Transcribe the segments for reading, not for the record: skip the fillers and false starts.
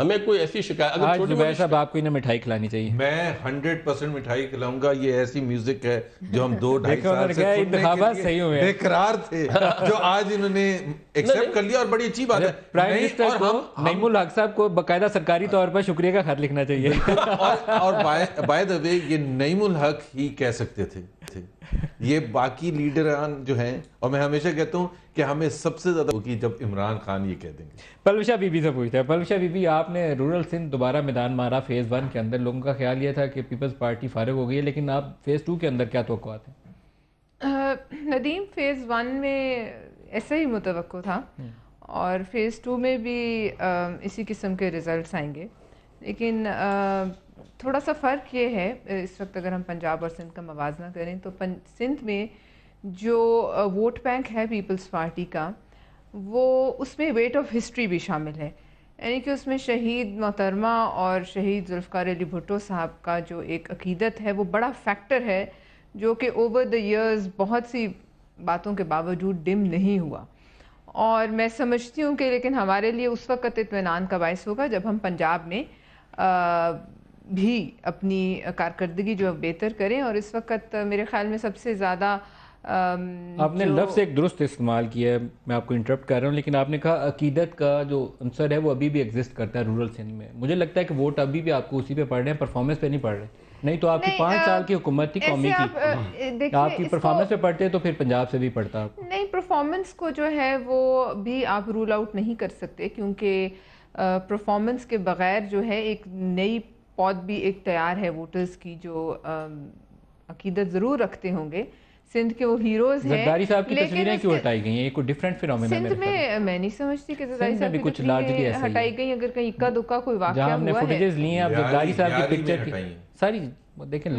ہمیں کوئی ایسی شکایت اگر آج چھوٹی زبیر صاحب آپ کو انہیں مٹھائی کھلانی چاہیے. میں 100% مٹھائی کھلاؤں گا. یہ ایسی میوزک ہے جو ہم 2-2.5 دیکھو سال سے انہوں نے کہا سننے انتخابات کے صحیح لیے ہوئے ہیں. بے قرار تھے, جو آج انہوں نے ایکسیپٹ کر لیا, اور بڑی اچھی بات ہے. پرائم منسٹر کو نعیم الحق صاحب کو باقاعدہ سرکاری طور پر شکریہ کا خط لکھنا چاہیے. اور بائی دا وے یہ نعیم الحق ہی کہہ سکتے تھے, یہ باقی لیڈران جو ہیں, اور میں ہمیشہ کہتا ہوں کہ ہمیں سب سے زیادہ ہوگی جب عمران خان یہ کہہ دیں گے. پلوشا بی بی سے پوچھتا ہے, پلوشا بی بی آپ نے رورل سندھ دوبارہ میدان مارا فیز 1 کے اندر, لوگوں کا خیال یہ تھا کہ پیپلز پارٹی فارغ ہو گئی ہے, لیکن آپ فیز 2 کے اندر کیا توقعات ہیں؟ ندیم فیز 1 میں ایسا ہی متوقع تھا, اور فیز 2 میں بھی اسی قسم کے ریزلٹس آئیں گے, لیکن تھوڑا سا فرق یہ ہے اس وقت اگر ہم پنجاب اور سندھ کا موازنہ کریں تو سندھ میں جو ووٹ بینک ہے پیپلز پارٹی کا, وہ اس میں ویٹ آف ہسٹری بھی شامل ہے, یعنی کہ اس میں شہید محترمہ اور شہید ذوالفقار علی بھٹو صاحب کا جو ایک عقیدت ہے وہ بڑا فیکٹر ہے, جو کہ اوور دا ایئرز بہت سی باتوں کے باوجود ڈم نہیں ہوا. اور میں سمجھتی ہوں کہ لیکن ہمارے لیے اس وقت اطمینان کا باعث ہوگا جب ہم پنجاب میں بھی اپنی کارکردگی جو بہتر کریں. اور اس وقت میرے خیال میں سب سے زیادہ آپ نے لفظ ایک درست استعمال کیا ہے, میں آپ کو انٹرپٹ کر رہا ہوں, لیکن آپ نے کہا عقیدت کا جو عنصر ہے وہ ابھی بھی ایگزسٹ کرتا ہے رورل سندھ میں. مجھے لگتا ہے کہ ووٹ ابھی بھی آپ کو اسی پہ پڑھ رہے ہیں, پرفارمنس پہ نہیں پڑھ رہے. نہیں تو آپ کی 5 سال کی حکومت تھی قومی کی, آپ کی پرفارمنس پہ پڑھتے تو پھر پنجاب سے بھی پڑھتا. نہیں, پرفارمنس کو جو ہے وہ بھی آپ رول آؤٹ نہیں کر سکتے, کیونکہ پرفارمنس کے بغیر جو ہے ایک نئی پود بھی ایک تیار ہے ووٹرز کی جو عقیدت ضرور رکھتے ہوں گے. سندھ کے وہ ہیروز ہیں. زرداری صاحب کی تصویریں کیوں ہٹائی گئی ہیں؟ یہ کوئی ڈیفرنٹ فینومینا ہے. سندھ میں نہیں سمجھتی کہ زرداری صاحب کی تصویریں ہٹائی گئی. اگر کہیں اکا دکا کوئی واقعہ ہوا ہے, جہاں ہم نے فوٹیجز لی ہیں, اب زرداری صاحب کی پکچر کی ساری دیکھیں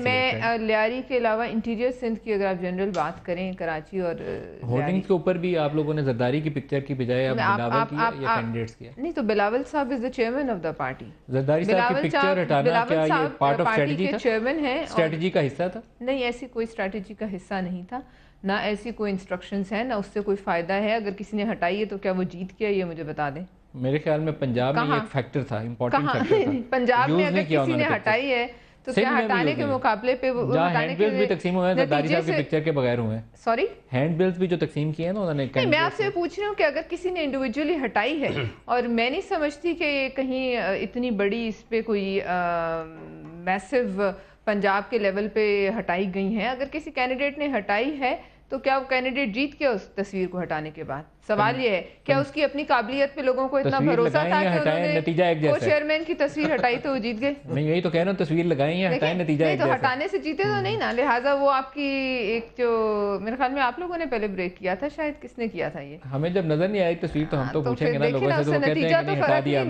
میں لیاری کے علاوہ انٹیریئر سندھ کی اگر آپ جنرل بات کریں, کراچی اور ہورڈنگز کے اوپر بھی آپ لوگوں نے زرداری کی پکچر کی بجائے اب بلاول کی یا کینڈیڈیٹس کی. نہیں تو بلاول صاحب is the chairman of the party. Zardari صاحب کی پکچر ہٹانا کیا یہ پارٹ آف اسٹریٹجی تھا؟ چیئرمین ہے, اسٹریٹجی کا حصہ تھا؟ نہیں, ایسی کوئی اسٹریٹجی کا حصہ نہیں تھا, نہ ایسی کوئی انسٹرکشنز ہیں, نہ اس سے کوئی فائدہ ہے. اگر کسی نے ہٹائی ہے تو کیا وہ جیت گیا, یہ مجھے بتا دیں. میرے خیال میں پنجاب میں یہ ایک فیکٹر تھا, امپورٹنٹ فیکٹر تھا. پنجاب میں اگر کسی نے ہٹائی ہے تو کیا ہٹانے کے مقابلے پہ ہینڈ بلز بھی تقسیم ہوئے ہیں زرداری صاحب کی پکچر کے بغیر ہوئے ہیں. سوری, ہینڈ بلز بھی جو تقسیم کیے ہیں نا انہوں نے. میں آپ سے پوچھ رہی ہوں کہ اگر کسی نے انڈیویجولی ہٹائی ہے, اور میں نہیں سمجھتی کہ کہیں اتنی بڑی اس پہ کوئی میسو پنجاب کے لیول پہ ہٹائی گئی ہیں, اگر کسی کینڈیڈیٹ نے ہٹائی ہے تو کیا وہ کینڈیڈیٹ جیت گیا اس تصویر کو ہٹانے کے بعد؟ سوال یہ ہے کیا اس کی اپنی قابلیت پہ لوگوں کو اتنا بھروسہ تھا کہ انہوں نے چیئرمین کی تصویر ہٹائی تو وہ جیت گئے؟ نہیں, یہی تو کہہ رہا ہوں, تصویر لگائیں یا ہٹائیں, نتیجہ ایک جیسا. تو ہٹانے سے جیتے تو نہیں نا, لہٰذا وہ آپ کی ایک جو میرے خیال میں آپ لوگوں نے پہلے بریک کیا تھا, شاید کس نے کیا تھا یہ, ہمیں جب نظر نہیں آئی تصویر تو ہم تو پوچھیں گے نا لوگوں سے, تو وہ کہتے ہیں کہ نہیں ہٹا دیا ہم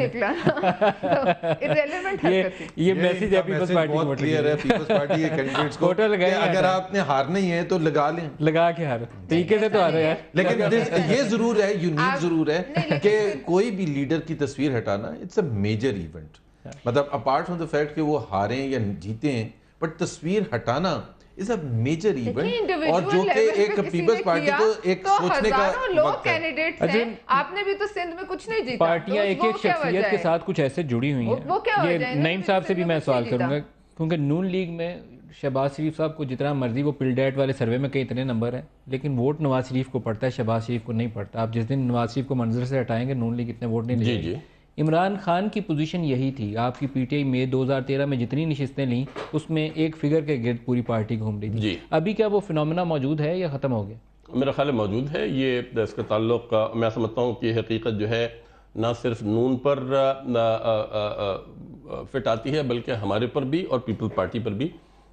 نے. یہ میسج ہے پیپلز پارٹی کو, بہت کلیئر ہے پیپلز پارٹی کے کینڈیڈیٹس کو, اگر آپ نے ہارنا ہی ہے تو لگا لیں, لگا کے ہارو, طریقے سے تو ہارو یار. لیکن یہ ضرور ہے, یونیک ضرور ہے کہ کوئی بھی لیڈر کی تصویر ہٹانا اٹس اے میجر ایونٹ. مطلب اپارٹ فرام دا فیکٹ کہ وہ ہاریں یا جیتے ہیں, بٹ تصویر ہٹانا از اے میجر ایونٹ, اور جو کہ ایک پیپلز پارٹی کو ایک سوچنے کا وقت ہے. آپ نے بھی تو سندھ میں کچھ نہیں جیتا. پارٹیاں ایک ایک شخصیت کے ساتھ کچھ ایسے جڑی ہوئی ہیں. یہ نعیم صاحب سے بھی میں سوال کروں گا, کیونکہ نون لیگ میں شہباز شریف صاحب کو جتنا مرضی وہ پل ڈیٹ والے سروے میں کئی اتنے نمبر ہیں, لیکن ووٹ نواز شریف کو پڑتا ہے, شہباز شریف کو نہیں پڑتا. آپ جس دن نواز شریف کو منظر سے ہٹائیں گے نون لیگ اتنے ووٹ نہیں لے گی. عمران خان کی پوزیشن یہی تھی, آپ کی پی ٹی آئی میں 2013 میں جتنی نشستیں لیں اس میں ایک فگر کے گرد پوری پارٹی گھوم رہی تھی. ابھی کیا وہ فینومینا موجود ہے یا ختم ہو گیا؟ میرا خیال موجود ہے. یہ اس کا تعلق میں سمجھتا ہوں کہ حقیقت جو ہے نہ صرف نون پر فٹ آتی ہے بلکہ ہمارے پر بھی اور پیپل پارٹی پر بھی.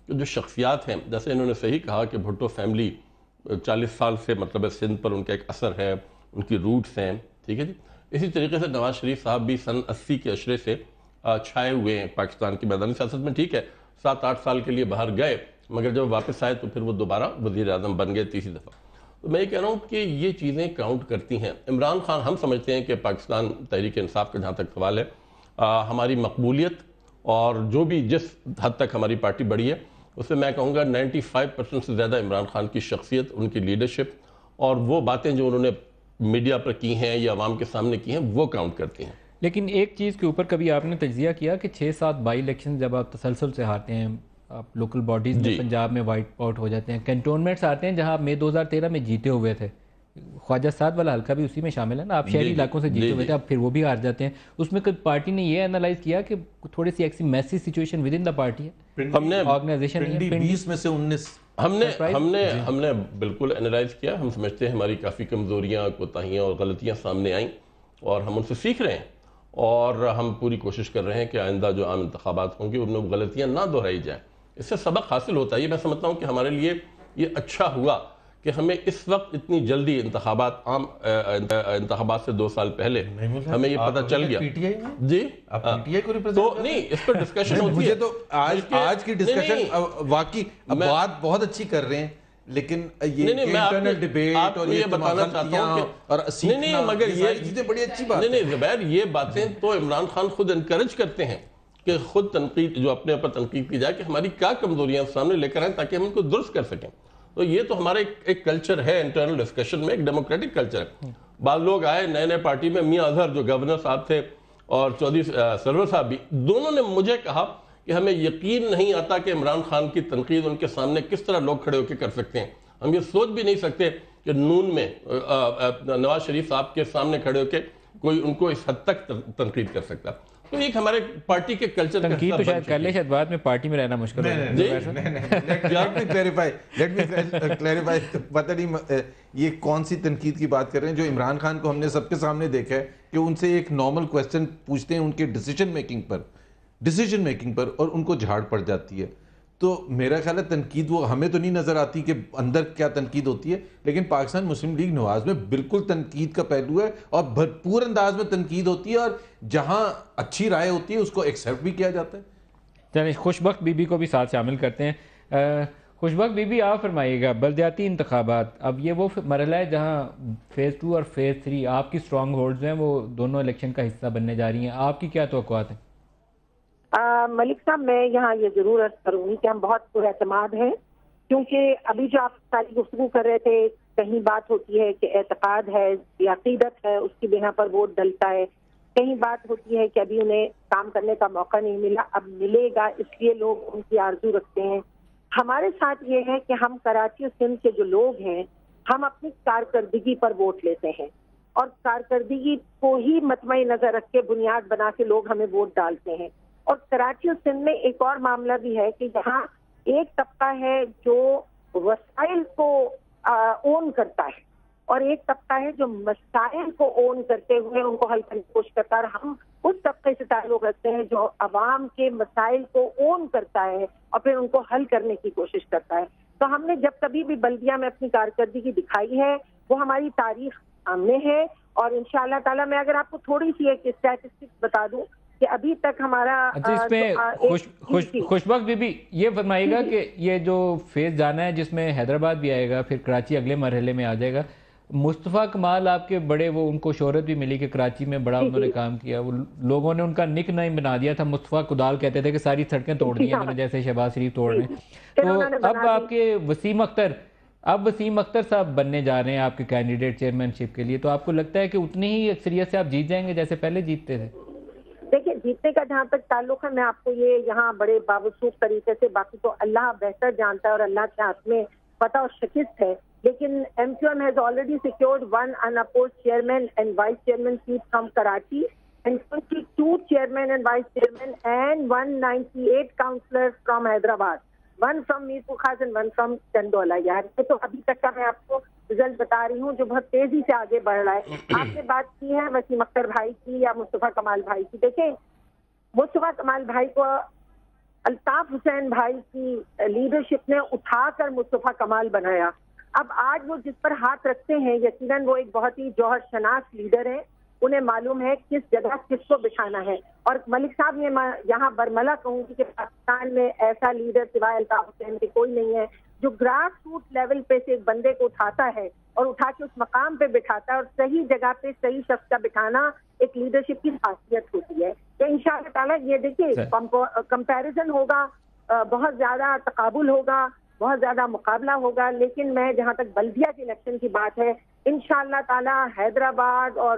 جو شخصیات ہیں, جیسے انہوں نے صحیح کہا کہ بھٹو فیملی 40 سال سے مطلب سندھ پر ان کا ایک اثر ہے, ان کی روٹس ہیں, ٹھیک ہے جی. اسی طریقے سے نواز شریف صاحب بھی سن 80 کے عشرے سے چھائے ہوئے ہیں پاکستان کی میدانی سیاست میں. ٹھیک ہے 7-8 سال کے لیے باہر گئے, مگر جب واپس آئے تو پھر وہ دوبارہ وزیر اعظم بن گئے تیسری دفعہ. تو میں یہ کہہ رہا ہوں کہ یہ چیزیں کاؤنٹ کرتی ہیں. عمران خان ہم سمجھتے ہیں کہ پاکستان تحریک انصاف کا جہاں تک سوال ہے, ہماری مقبولیت اور جو بھی جس حد تک ہماری پارٹی بڑھی ہے اس سے میں کہوں گا 95% سے زیادہ عمران خان کی شخصیت, ان کی لیڈرشپ اور وہ باتیں جو انہوں نے میڈیا پر کی ہیں یا عوام کے سامنے کی ہیں وہ کاؤنٹ کرتی ہیں. لیکن ایک چیز کے اوپر کبھی آپ نے تجزیہ کیا کہ 6-7 بائی الیکشن جب آپ تسلسل سے ہارتے ہیں، آپ لوکل باڈیز میں پنجاب میں وائٹ آؤٹ ہو جاتے ہیں، کینٹونمنٹس آتے ہیں جہاں آپ مئی 2013 میں جیتے ہوئے تھے، خواجہ سعد والا حلقہ بھی اسی میں شامل ہے نا، آپ شہری علاقوں سے جیتے ہوئے تھے، اب پھر وہ بھی ہار جاتے ہیں، اس میں کبھی پارٹی نے یہ انالائز کیا کہ تھوڑی سی ایسی messy situation with in the party ہے، ہم نے آرگنائزیشن 20 میں سے 19 ہم نے بالکل انالائز کیا. ہم سمجھتے ہیں ہماری کافی کمزوریاں، کوتاہیاں اور غلطیاں سامنے آئیں اور ہم ان سے سیکھ رہے ہیں، اور ہم پوری کوشش کر رہے ہیں کہ آئندہ جو عام انتخابات ہوں گے ان میں غلطیاں نہ دہرائی جائیں. اس سے سبق حاصل ہوتا ہے. یہ میں سمجھتا ہوں کہ ہمارے لیے یہ اچھا ہوا کہ ہمیں اس وقت اتنی جلدی عام انتخابات سے 2 سال پہلے ہمیں یہ پتہ چل گیا. جی آپ پی ٹی آئی کو تو نہیں، اس پر ڈسکشن ہوتی ہے. مجھے تو آج کی ڈسکشن واقعی بات بہت اچھی کر رہے ہیں، لیکن یہ انٹرنل ڈیبیٹ اور یہ بتانا چاہتا ہوں اور نہیں مگر یہ چیزیں بڑی اچھی بات نہیں زبیر، یہ باتیں تو عمران خان خود انکریج کرتے ہیں کہ خود تنقید، جو اپنے اوپر تنقید کی جائے کہ ہماری کیا کمزوریاں سامنے لے کر آئیں تاکہ ہم ان کو درست کر سکیں. تو یہ تو ہمارا ایک کلچر ہے انٹرنل ڈسکشن میں، ایک ڈیموکریٹک کلچر ہے. بعض لوگ آئے نئے پارٹی میں، میاں اظہر جو گورنر صاحب تھے اور چودھری سرور صاحب بھی، دونوں نے مجھے کہا کہ ہمیں یقین نہیں آتا کہ عمران خان کی تنقید ان کے سامنے کس طرح لوگ کھڑے ہو کے کر سکتے ہیں. ہم یہ سوچ بھی نہیں سکتے کہ نون میں نواز شریف صاحب کے سامنے کھڑے ہو کے کوئی ان کو اس حد تک تنقید کر سکتا. تو ایک ہمارے پارٹی کے کلچر تنقید تو شاید کر لے، شاید بعد میں پارٹی میں رہنا مشکل ہے. لیٹ می کلیریفائی پتہ نہیں یہ کون سی تنقید کی بات کر رہے ہیں. جو عمران خان کو ہم نے سب کے سامنے دیکھا ہے کہ ان سے ایک نارمل کویسچن پوچھتے ہیں ان کے ڈیسیجن میکنگ پر اور ان کو جھاڑ پڑ جاتی ہے. تو میرا خیال ہے تنقید وہ ہمیں تو نہیں نظر آتی کہ اندر کیا تنقید ہوتی ہے، لیکن پاکستان مسلم لیگ نواز میں بالکل تنقید کا پہلو ہے اور بھرپور انداز میں تنقید ہوتی ہے، اور جہاں اچھی رائے ہوتی ہے اس کو ایکسیپٹ بھی کیا جاتا ہے. چلیں خوشبخت بی بی کو بھی ساتھ شامل کرتے ہیں. خوشبخت بی بی آپ فرمائیے گا، بلدیاتی انتخابات اب یہ وہ مرحلہ ہے جہاں فیز 2 اور فیز 3 آپ کی اسٹرانگ ہولڈز ہیں، وہ دونوں الیکشن کا حصہ بننے جا رہی ہیں. آپ کی کیا توقعات ہیں؟ ملک صاحب، میں یہاں یہ ضرور عرض کروں گی کہ ہم بہت پر اعتماد ہیں، کیونکہ ابھی جو آپ ساری گفتگو کر رہے تھے، کہیں بات ہوتی ہے کہ اعتقاد ہے یا عقیدت ہے اس کی بنا پر ووٹ ڈلتا ہے، کہیں بات ہوتی ہے کہ ابھی انہیں کام کرنے کا موقع نہیں ملا، اب ملے گا اس لیے لوگ ان کی آرزو رکھتے ہیں. ہمارے ساتھ یہ ہے کہ ہم کراچی اور سندھ کے جو لوگ ہیں، ہم اپنی کارکردگی پر ووٹ لیتے ہیں، اور کارکردگی کو ہی مطمع نظر رکھ کے بنیاد بنا کے لوگ ہمیں ووٹ ڈالتے ہیں. اور کراچی اور سندھ میں ایک اور معاملہ بھی ہے کہ یہاں ایک طبقہ ہے جو وسائل کو اون کرتا ہے، اور ایک طبقہ ہے جو مسائل کو اون کرتے ہوئے ان کو حل کرنے کی کوشش کرتا ہے. اور ہم اس طبقے سے تعلق رکھتے ہیں جو عوام کے مسائل کو اون کرتا ہے اور پھر ان کو حل کرنے کی کوشش کرتا ہے. تو ہم نے جب کبھی بھی بلدیہ میں اپنی کارکردگی دکھائی ہے، وہ ہماری تاریخ سامنے ہے. اور انشاءاللہ تعالیٰ میں اگر آپ کو تھوڑی سی ایک اسٹیٹسٹکس بتا دوں کہ ابھی تک ہمارا اس میں خوشبخت بی بی یہ فرمائیے گا کہ یہ جو فیز جانا ہے جس میں حیدرآباد بھی آئے گا، پھر کراچی اگلے مرحلے میں آ جائے گا، مصطفیٰ کمال آپ کے بڑے وہ ان کو شہرت بھی ملی کہ کراچی میں بڑا انہوں نے کام کیا، وہ لوگوں نے ان کا نک نیم بنا دیا تھا، مصطفیٰ کدال کہتے تھے کہ ساری سڑکیں توڑ دی ہیں انہوں نے، جیسے شہباز شریف توڑ رہے ہیں. تو اب آپ کے وسیم اختر صاحب بننے جا رہے ہیں آپ کے کینڈیڈیٹ چیئرمین شپ کے لیے، تو آپ کو لگتا ہے کہ اتنی ہی اکثریت سے آپ جیت جائیں گے جیسے پہلے جیتتے تھے؟ دیکھیں، جیتنے کا جہاں تک تعلق ہے، میں آپ کو یہ یہاں بڑے باوسوخ طریقے سے، باقی تو اللہ بہتر جانتا ہے اور اللہ کے ہاتھ میں فتح اور شکست ہے، لیکن M Q M has already secured 1 unopposed chairman and vice chairman seat from Karachi and 22 chairman and vice chairman and 198 councillors from Hyderabad, 1 from Mirpur Khas and 1 from Chandola. یار یہ تو ابھی تک کا میں آپ کو رزلٹ بتا رہی ہوں جو بہت تیزی سے آگے بڑھ رہا ہے. آپ نے بات کی ہے وسیم اختر بھائی کی یا مصطفیٰ کمال بھائی کی. دیکھیں، مصطفیٰ کمال بھائی کو الطاف حسین بھائی کی لیڈرشپ نے اٹھا کر مصطفیٰ کمال بنایا. اب آج وہ جس پر ہاتھ رکھتے ہیں، یقیناً وہ ایک بہت ہی جوہر شناس لیڈر ہیں، انہیں معلوم ہے کس جگہ کس کو بٹھانا ہے. اور ملک صاحب نے یہاں برملا کہوں گی کہ پاکستان میں ایسا لیڈر سوائے الطاف حسین کے کوئی نہیں ہے جو گراس روٹ لیول پہ سے ایک بندے کو اٹھاتا ہے اور اٹھا کے اس مقام پہ بٹھاتا ہے. اور صحیح جگہ پہ صحیح شخص کا بٹھانا ایک لیڈرشپ کی خاصیت ہوتی ہے. تو انشاءاللہ تعالیٰ یہ دیکھیے کمپیریزن ہوگا، بہت زیادہ تقابل ہوگا، بہت زیادہ مقابلہ ہوگا، لیکن میں جہاں تک بلدیہ کے الیکشن کی بات ہے، انشاءاللہ تعالیٰ حیدرآباد اور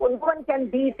no one can beat,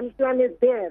MQM is there,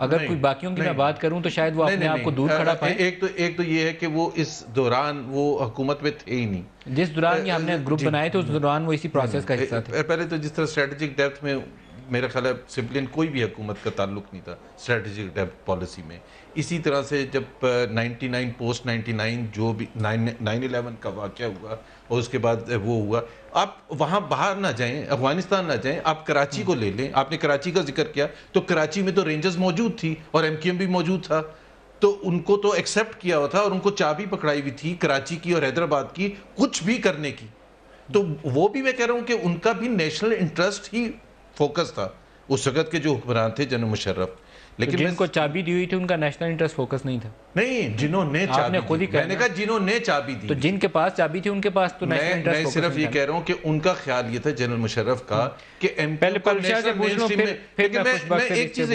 اگر کوئی باقیوں کی میں بات کروں تو شاید وہ اپنے آپ کو دور کھڑا پائیں. ایک تو یہ ہے کہ وہ اس دوران وہ حکومت میں تھے ہی نہیں. جس دوران یہ ہم نے گروپ بنائے تھے اس دوران وہ اسی پروسیس کا حصہ تھے. پہلے تو جس طرح اسٹریٹجک ڈیپتھ میں میرا خیال ہے سویلین کوئی بھی حکومت کا تعلق نہیں تھا اسٹریٹجک ڈیپتھ پالیسی میں. اسی طرح سے جب 99 پوسٹ 99 جو بھی 9/11 کا واقعہ ہوا اور اس کے بعد وہ ہوا, آپ وہاں باہر نہ جائیں, افغانستان نہ جائیں, آپ کراچی کو لے لیں. آپ نے کراچی کا ذکر کیا تو کراچی میں تو رینجرز موجود تھی اور MQM بھی موجود تھا, تو ان کو تو ایکسیپٹ کیا ہوا تھا اور ان کو چابی پکڑائی ہوئی تھی کراچی کی اور حیدرآباد کی کچھ بھی کرنے کی. تو وہ بھی میں کہہ رہا ہوں کہ ان کا بھی نیشنل انٹرسٹ ہی فوکس تھا اس وقت کے جو حکمران تھے جنرل مشرف. لیکن جن کو چابی دی ہوئی تھی ان کا نیشنل انٹرسٹ فوکس نہیں تھا. نہیں, جنہوں نے چابی دی, میں نے کہا جنہوں نے چابی دی, تو جن کے پاس چابی تھی ان کے پاس تو نیشنل انٹرسٹ فوکس. میں صرف یہ کہہ رہا ہوں کہ ان کا خیال یہ تھا جنرل مشرف کا کہ پہلے پلشا سے پوچھ لوں لیکن میں ایک چیز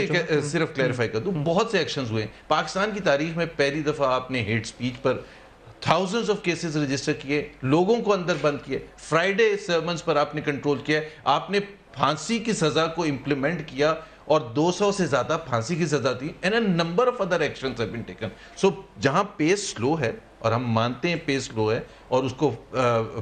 صرف کلیریفائی کر دوں, بہت سے ایکشنز ہوئے پاکستان کی تاریخ میں. پہلی دفعہ آپ نے ہیٹ سپیچ پر thousands of cases رجسٹر کیے, لوگوں کو اندر بند کیے, فرائیڈے سرمنز پر آپ نے کنٹرول کیا, آپ نے پھانسی کی سزا کو امپلیمنٹ کیا اور 200 سے زیادہ پھانسی کی سزا دی, and a number of other actions have been taken. So جہاں پیس سلو ہے اور ہم مانتے ہیں پیس سلو ہے اور اس کو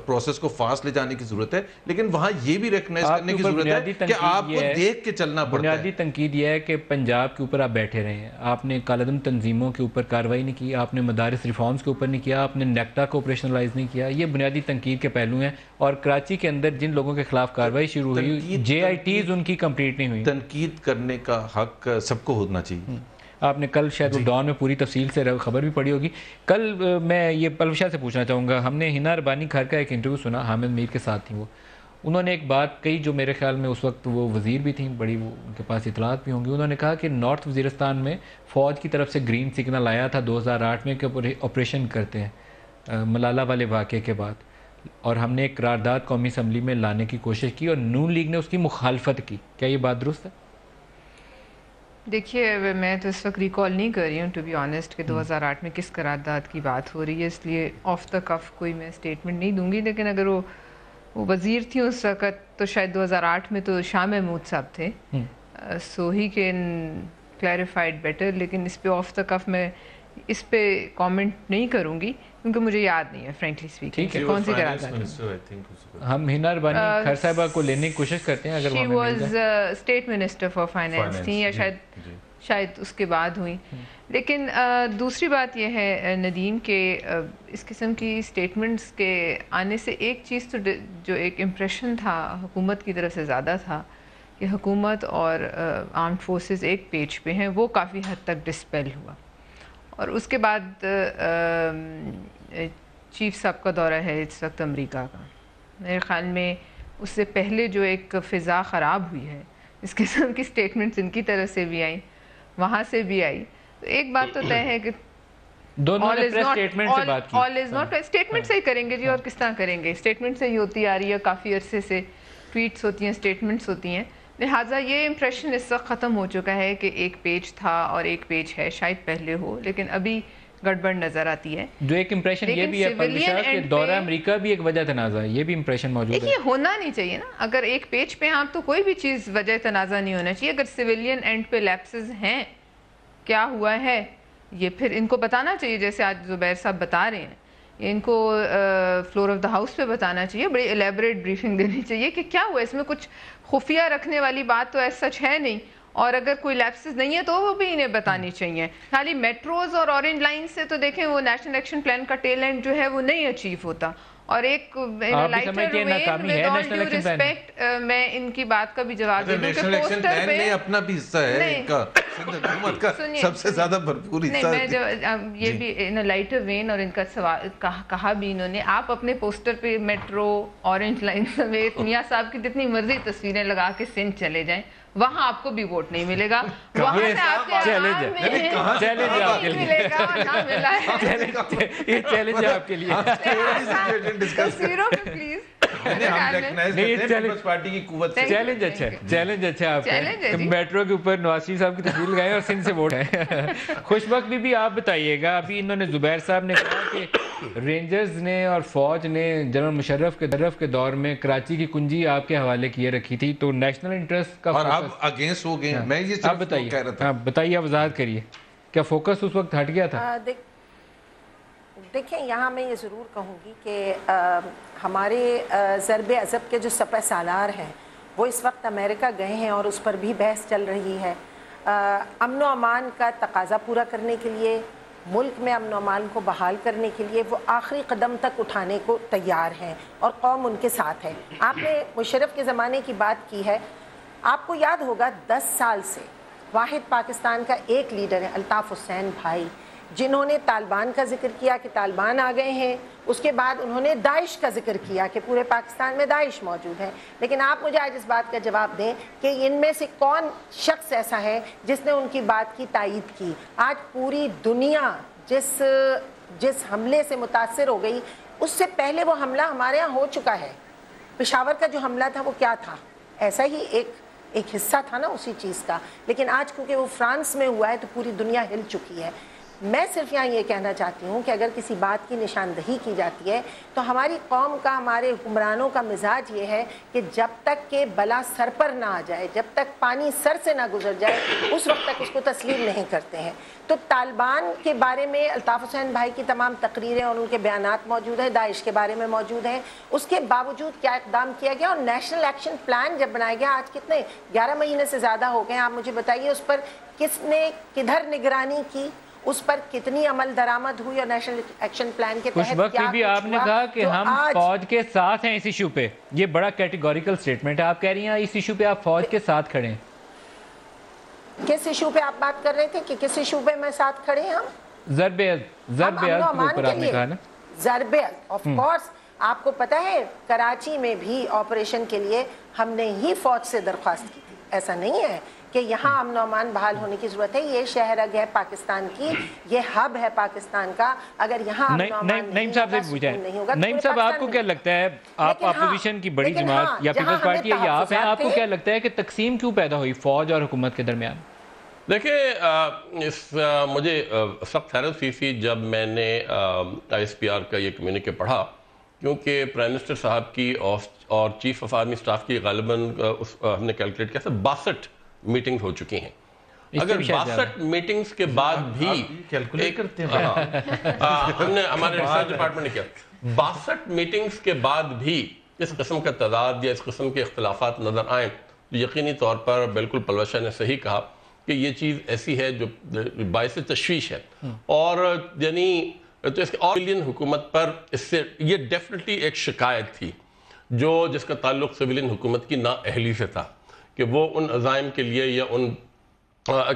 پروسیس کو فاسٹ لے جانے کی ضرورت ہے, لیکن وہاں یہ بھی ریکگنائز کرنے کی ضرورت ہے کہ آپ کو دیکھ کے چلنا پڑتا ہے. بنیادی تنقید یہ ہے کہ پنجاب کے اوپر آپ بیٹھے رہے ہیں, آپ نے کالعدم تنظیموں کے اوپر کارروائی نہیں کی, آپ نے مدارس ریفارمز کے اوپر نہیں کیا, آپ نے نیکٹا کو آپریشنلائز نہیں کیا. یہ بنیادی تنقید کے پہلو ہیں. اور کراچی کے اندر جن لوگوں کے خلاف کارروائی شروع ہوئی JITs ان کی کمپلیٹ نہیں ہوئی. تنقید کرنے کا حق سب کو ہونا چاہیے. آپ نے کل شاید ڈان میں پوری تفصیل سے خبر بھی پڑھی ہوگی. کل میں یہ پلوشا سے پوچھنا چاہوں گا, ہم نے ہنا ربانی کھر کا ایک انٹرویو سنا, حامد میر کے ساتھ تھیں وہ, انہوں نے ایک بات کہی جو میرے خیال میں اس وقت وہ وزیر بھی تھیں, بڑی ان کے پاس اطلاعات بھی ہوں گی. انہوں نے کہا کہ نارتھ وزیرستان میں فوج کی طرف سے گرین سگنل آیا تھا 2008 میں کہ آپریشن کرتے ہیں ملالہ والے واقعے کے بعد, اور ہم نے ایک قرارداد قومی اسمبلی میں لانے کی کوشش کی اور نون لیگ نے اس کی مخالفت کی. کیا یہ بات درست ہے؟ دیکھیے میں تو اس وقت ریکال نہیں کر رہی ہوں ٹو بی آنیسٹ کہ 2008 میں کس قرارداد کی بات ہو رہی ہے, اس لیے آف دا کف کوئی میں اسٹیٹمنٹ نہیں دوں گی. لیکن اگر وہ وزیر تھیں اس وقت تو شاید 2008 میں تو شاہ محمود صاحب تھے, سو ہی کین کلیریفائڈ بیٹر. لیکن اس پہ آف دا کف میں اس پہ کامنٹ نہیں کروں گی کیونکہ مجھے یاد نہیں ہے فرینکلی اسپیکنگ کون سی قرارداد. ہم ہنا ربانی کھر صاحبہ کو لینے کی کوشش کرتے ہیں. اگر she was state minister for finance تھیں یا شاید اس کے بعد ہوئی. لیکن دوسری بات یہ ہے ندیم کہ اس قسم کی اسٹیٹمنٹس کے آنے سے ایک چیز تو جو ایک امپریشن تھا حکومت کی طرف سے زیادہ تھا کہ حکومت اور آرمڈ فورسز ایک پیج پہ ہیں, وہ کافی حد تک ڈسپیل ہوا. اور اس کے بعد چیف صاحب کا دورہ ہے اس وقت امریکہ کا, میرے خیال میں اس سے پہلے جو ایک فضا خراب ہوئی ہے, اس قسم کی اسٹیٹمنٹس ان کی طرف سے بھی آئیں وہاں سے بھی آئی. تو ایک بات تو طے ہے کہ اسٹیٹمنٹ سے ہی کریں گے جی, اور کس طرح کریں گے. اسٹیٹمنٹ سے ہی ہوتی آ رہی ہے کافی عرصے سے, ٹویٹس ہوتی ہیں, اسٹیٹمنٹس ہوتی ہیں. لہٰذا یہ امپریشن اس وقت ختم ہو چکا ہے کہ ایک پیج تھا اور ایک پیج ہے, شاید پہلے ہو لیکن ابھی گڑبڑ نظر آتی ہے. جو ایک امپریشن یہ بھی ہے کہ دورہ امریکہ بھی ایک وجہ تنازع ہے, یہ بھی امپریشن موجود ہے. یہ ہونا نہیں چاہیے نا, اگر ایک پیج پہ آپ تو کوئی بھی چیز وجہ تنازع نہیں ہونا چاہیے. اگر سویلین اینڈ پہ لیپسز ہیں, کیا ہوا ہے, یہ پھر ان کو بتانا چاہیے, جیسے آج زبیر صاحب بتا رہے ہیں, ان کو فلور آف دا ہاؤس پہ بتانا چاہیے, بڑی الیبریٹ بریفنگ دینی چاہیے کہ کیا ہوا. اس میں کچھ خفیہ رکھنے والی بات تو ایسا سچ ہے نہیں, اور اگر کوئی لیپسز نہیں ہے تو وہ بھی انہیں بتانی چاہیے. خالی میٹروز اور اورنج لائن سے تو دیکھیں وہ نیشنل ایکشن پلان کا ٹیل اینڈ جو ہے وہ نہیں اچیو ہوتا. اور ایک لائٹر ریسپیکٹ میں ان کی بات کا بھی جواب دے دوں کہ پوسٹر پہ اپنا بھی حصہ ہے ان کا, حکومت کا سب سے زیادہ بھرپور حصہ ہے. میں یہ بھی ان لائٹر وین, اور ان کا سوال کہا بھی انہوں نے, آپ اپنے پوسٹر پہ میٹرو, اورنج لائن سمیت میاں صاحب کی جتنی مرضی تصویریں لگا کے سندھ چلے جائیں, وہاں آپ کو بھی ووٹ نہیں ملے گا. وہاں سے آپ کے تصویروں پہ پلیز پارٹی کی قوت سے چیلنج اچھا ہے، چیلنج اچھا ہے آپ کا، میٹرو کے اوپر نواز شریف صاحب کی تصویر لگائیں اور سندھ سے ووٹ ہے۔ خوشبخت بھی آپ بتائیے گا، ابھی انہوں نے زبیر صاحب نے کہا کہ رینجرز نے اور فوج نے جنرل مشرف کے دور میں کراچی کی کنجی آپ کے حوالے کیے رکھی تھی، تو نیشنل انٹرسٹ کا اور اب اگینسٹ ہو گئے۔ میں یہ آپ بتائیے، آپ وضاحت کریے، کیا فوکس اس وقت ہٹ گیا تھا؟ دیکھیں، یہاں میں یہ ضرور کہوں گی کہ ہمارے ضرب عضب کے جو سپہ سالار ہیں وہ اس وقت امریکہ گئے ہیں اور اس پر بھی بحث چل رہی ہے۔ امن و امان کا تقاضا پورا کرنے کے لیے، ملک میں امن و امان کو بحال کرنے کے لیے وہ آخری قدم تک اٹھانے کو تیار ہیں اور قوم ان کے ساتھ ہے۔ آپ نے مشرف کے زمانے کی بات کی ہے، آپ کو یاد ہوگا 10 سال سے واحد پاکستان کا ایک لیڈر ہے الطاف حسین بھائی، جنہوں نے طالبان کا ذکر کیا کہ طالبان آ گئے ہیں، اس کے بعد انہوں نے داعش کا ذکر کیا کہ پورے پاکستان میں داعش موجود ہے۔ لیکن آپ مجھے آج اس بات کا جواب دیں کہ ان میں سے کون شخص ایسا ہے جس نے ان کی بات کی تائید کی؟ آج پوری دنیا جس حملے سے متاثر ہو گئی، اس سے پہلے وہ حملہ ہمارے ہاں ہو چکا ہے۔ پشاور کا جو حملہ تھا وہ کیا تھا؟ ایسا ہی ایک حصہ تھا نا اسی چیز کا، لیکن آج کیونکہ وہ فرانس میں ہوا ہے تو پوری دنیا ہل چکی ہے۔ میں صرف یہاں یہ کہنا چاہتی ہوں کہ اگر کسی بات کی نشاندہی کی جاتی ہے تو ہماری قوم کا، ہمارے حکمرانوں کا مزاج یہ ہے کہ جب تک کہ بلا سر پر نہ آ جائے، جب تک پانی سر سے نہ گزر جائے، اس وقت تک اس کو تسلیم نہیں کرتے ہیں۔ تو طالبان کے بارے میں الطاف حسین بھائی کی تمام تقریریں اور ان کے بیانات موجود ہیں، داعش کے بارے میں موجود ہیں، اس کے باوجود کیا اقدام کیا گیا؟ اور نیشنل ایکشن پلان جب بنایا گیا، آج کتنے 11 مہینے سے زیادہ ہو گئے، آپ مجھے بتائیے اس پر کس نے کدھر نگرانی کی، اس پر کتنی عمل درآمد ہوئی، اور نیشنل ایکشن پلان کے تحت کیا بھی آپ نے کہا کہ ہم فوج کے ساتھ ہیں اس ایشو پہ، یہ بڑا کیٹیگوریکل سٹیٹمنٹ ہے۔ آپ کہہ رہی ہیں اس ایشو پہ آپ فوج کے ساتھ کھڑے ہیں۔ کس ایشو پہ آپ بات کر رہے تھے کہ کس ایشو پہ میں ساتھ کھڑے ہیں؟ ہم ضرب عضب کے اوپر آپ نے کہا نا، ضرب عضب، آف کورس۔ آپ کو پتہ ہے کراچی میں بھی آپریشن کے لیے ہم نے ہی فوج سے درخواست کی تھی، ایسا نہیں ہے کہ یہاں امن و امان بحال ہونے کی ضرورت ہے۔ یہ شہرگ ہے پاکستان کی، یہ ہب ہے پاکستان کا، اگر یہاں امن و امان نعیم صاحب سے پوچھیں، نعیم صاحب آپ کو کیا لگتا ہے، آپ اپوزیشن کی بڑی جماعت یا پیپلز پارٹی ہے یا آپ ہیں، آپ کو کیا لگتا ہے کہ تقسیم کیوں پیدا ہوئی فوج اور حکومت کے درمیان؟ دیکھیں، مجھے سخت حیرت ہوئی تھی جب میں نے آئی ایس پی آر کا یہ کمیونیکے پڑھا، کیونکہ پرائم منسٹر صاحب کی اور چیف آف آرمی سٹاف کی غالباً ہم نے کیلکولیٹ کیا تھا 62 میٹنگ ہو چکی ہیں۔ اگر 62 میٹنگز کے بعد بھی کیلکولیٹ کرتے ہیں، ہم نے ہمارے ریسرچ ڈپارٹمنٹ نے کیا 62 میٹنگز کے بعد بھی اس قسم کا تضاد یا اس قسم کے اختلافات نظر آئیں، تو یقینی طور پر بالکل پلوشہ نے صحیح کہا کہ یہ چیز ایسی ہے جو باعث تشویش ہے۔ اور یعنی تو اس کے اور سویلین حکومت پر اس سے یہ ڈیفینیٹلی ایک شکایت تھی جس کا تعلق سویلین حکومت کی نااہلی سے تھا کہ وہ ان عزائم کے لیے یا ان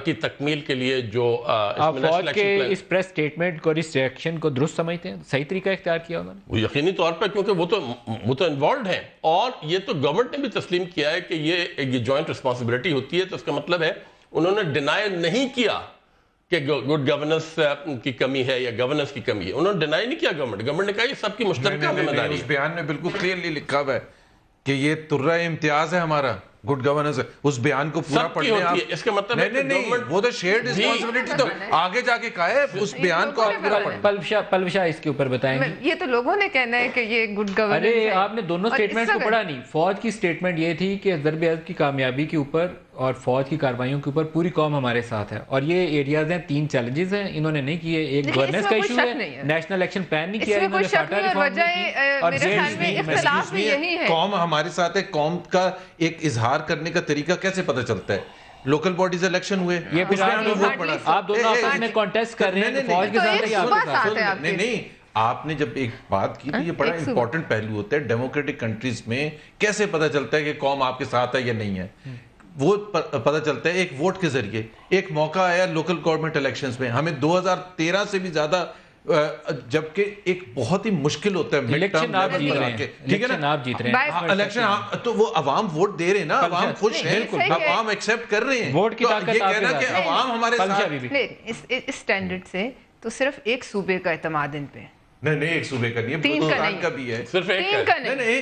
کی تکمیل کے لیے جو آپ فوج کے اس پریس سٹیٹمنٹ کو، اس ریئیکشن کو درست سمجھتے ہیں؟ صحیح طریقہ اختیار کیا انہوں نے؟ وہ یقینی طور پر، کیونکہ وہ تو انوالوڈ ہیں، اور یہ تو گورنمنٹ نے بھی تسلیم کیا ہے کہ یہ جوائنٹ رسپانسبلٹی ہوتی ہے، تو اس کا مطلب ہے انہوں نے ڈینائی نہیں کیا کہ گڈ گورننس کی کمی ہے یا گورننس کی کمی ہے، انہوں نے ڈینائی نہیں کیا۔ گورنمنٹ نے کہا یہ سب کی مشترکہ ذمہ داری ہے۔ اس بیان میں بالکل کلیئرلی لکھا ہوا ہے کہ یہ ترہ امتیاز ہے ہمارا، گڈ گورننس ہے۔ اس بیان کو پورا پڑھ لیں آپ، اس کا مطلب ہے نہیں، وہ تو شیئرڈ رسپانسبلٹی تو آگے جا کے کہا ہے، اس بیان کو آپ پورا پڑھیں۔ پلوشہ اس کے اوپر بتائیں گے۔ یہ تو لوگوں نے کہنا ہے کہ یہ گڈ گورننس ہے۔ ارے آپ نے دونوں سٹیٹمنٹ کو پڑھا نہیں۔ فوج کی سٹیٹمنٹ یہ تھی کہ ضرب عضب کی کامیابی کے اوپر اور فوج کی کارروائیوں کے اوپر پوری قوم ہمارے ساتھ ہے، اور یہ ایریاز ہیں، 3 چیلنجز ہیں، انہوں نے نہیں کیے۔ ایک گورننس کا ایشو ہے، نیشنل ایکشن پلان نہیں کیا انہوں نے، فاٹا ریفارم نہیں کی، اور اختلاف بھی یہی ہے۔ قوم ہمارے ساتھ ہے، قوم کا ایک اظہار کرنے کا طریقہ کیسے پتہ چلتا ہے؟ لوکل باڈیز الیکشن ہوئے، یہ پھر آپ دونوں آپس میں کانٹیسٹ کر رہے ہیں، فوج کے ساتھ یا آپ کے ساتھ؟ نہیں، آپ نے جب ایک بات کی تو یہ بڑا امپورٹنٹ پہلو ہوتا ہے ڈیموکریٹک کنٹریز میں، کیسے پتہ چلتا ہے کہ قوم آپ کے ساتھ ہے یا نہیں ہے؟ وہ پتہ چلتا ہے ایک ووٹ کے ذریعے۔ ایک موقع آیا لوکل گورنمنٹ الیکشنز میں، ہمیں 2013 سے بھی زیادہ، جبکہ ایک بہت ہی مشکل ہوتا ہے الیکشن آپ جیت رہے ہیں، ٹھیک ہے نا، آپ جیت رہے ہیں الیکشن، تو وہ عوام ووٹ دے رہے ہیں نا، عوام خوش ہیں، عوام ایکسیپٹ کر رہے ہیں، ووٹ کی طاقت یہ کہنا کہ عوام ہمارے ساتھ اس سٹینڈرڈ سے تو صرف ایک صوبے کا اعتماد ان پہ نہیں، ایک صوبے کا نہیں ہے، ہندوستان کا بھی ہے، صرف ایک کا نہیں،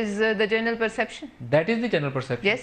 is the general perception. That is the general perception. Yes.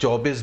24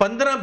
15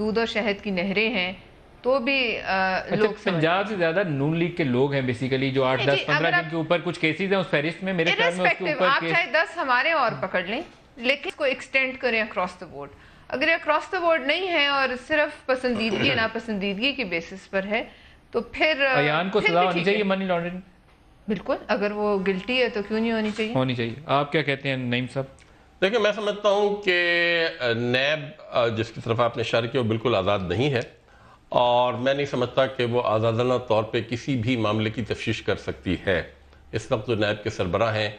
دودھ اور شہد کی نہریں ہیں تو بھی لوگ پنجاب سے زیادہ نون لیگ کے لوگ ہیں بیسیکلی جو 8-10-15 جن کے اوپر کچھ کیسز ہیں اس فہرست میں، میرے خیال میں اس کے اوپر آپ چاہے 10 ہمارے اور پکڑ لیں لیکن اس کو ایکسٹینڈ کریں اکراس دا بورڈ. اگر اکراس دا بورڈ نہیں ہے اور صرف پسندیدگی یا ناپسندیدگی کی بیسس پر ہے تو پھر ایان کو سزا ہونی چاہیے منی لانڈرنگ. بالکل، اگر وہ گلٹی ہے تو کیوں نہیں ہونی چاہیے. آپ کیا کہتے ہیں نعیم صاحب؟ دیکھیں میں سمجھتا ہوں کہ نیب جس کی طرف آپ نے اشارہ کیا وہ بالکل آزاد نہیں ہے، اور میں نہیں سمجھتا کہ وہ آزادانہ طور پہ کسی بھی معاملے کی تفتیش کر سکتی ہے. اس وقت جو نیب کے سربراہ ہیں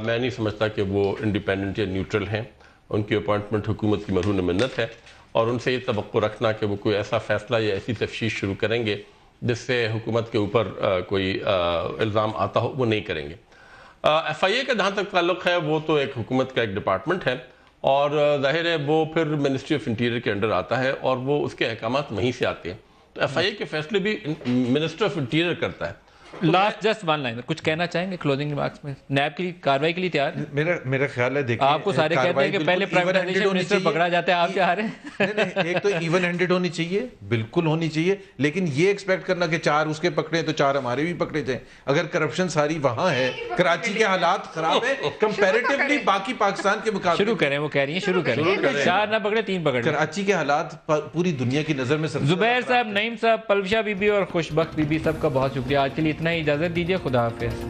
میں نہیں سمجھتا کہ وہ انڈیپینڈنٹ یا نیوٹرل ہیں. ان کی اپوائنٹمنٹ حکومت کی مرہون منت ہے، اور ان سے یہ توقع رکھنا کہ وہ کوئی ایسا فیصلہ یا ایسی تفتیش شروع کریں گے جس سے حکومت کے اوپر کوئی الزام آتا ہو، وہ نہیں کریں گے. ایف آئی اے کا جہاں تک تعلق ہے وہ تو ایک حکومت کا ایک ڈپارٹمنٹ ہے، اور ظاہر ہے وہ پھر منسٹری آف انٹیریئر کے انڈر آتا ہے اور وہ اس کے احکامات وہیں سے آتے ہیں. تو ایف آئی اے کے فیصلے بھی منسٹر آف انٹیریئر کرتا ہے. لاسٹ جسٹ ون لائن کچھ کہنا چاہیں گے کلوزنگ ریمارکس میں؟ نیب کی کاروائی کے لیے تیار؟ میرا خیال ہے دیکھیں آپ کو سارے کہتے ہیں کہ پہلے پرائیویٹائزیشن منسٹر پکڑا جاتا ہے، آپ چاہ رہے ہیں نہیں ایک تو ایون ہینڈڈ ہونی چاہیے، بالکل ہونی چاہیے، لیکن یہ ایکسپیکٹ کرنا کہ 4 اس کے پکڑے تو 4 ہمارے بھی پکڑے جائیں. اگر کرپشن ساری وہاں ہے، کراچی کے حالات خراب ہیں کمپیریٹیولی باقی پاکستان کے مقابلے. شروع کریں، وہ کہہ رہی ہیں شروع کریں. 4 نہ پکڑے 3 پکڑے. کراچی کے حالات پوری دنیا کی نظر میں زبیر صاحب، نعیم صاحب، پلوشہ بی بی اور خوشبخت بی بی سب کا بہت شکریہ. آج کے لیے اتنا ہی، اجازت دیجیے. خدا حافظ.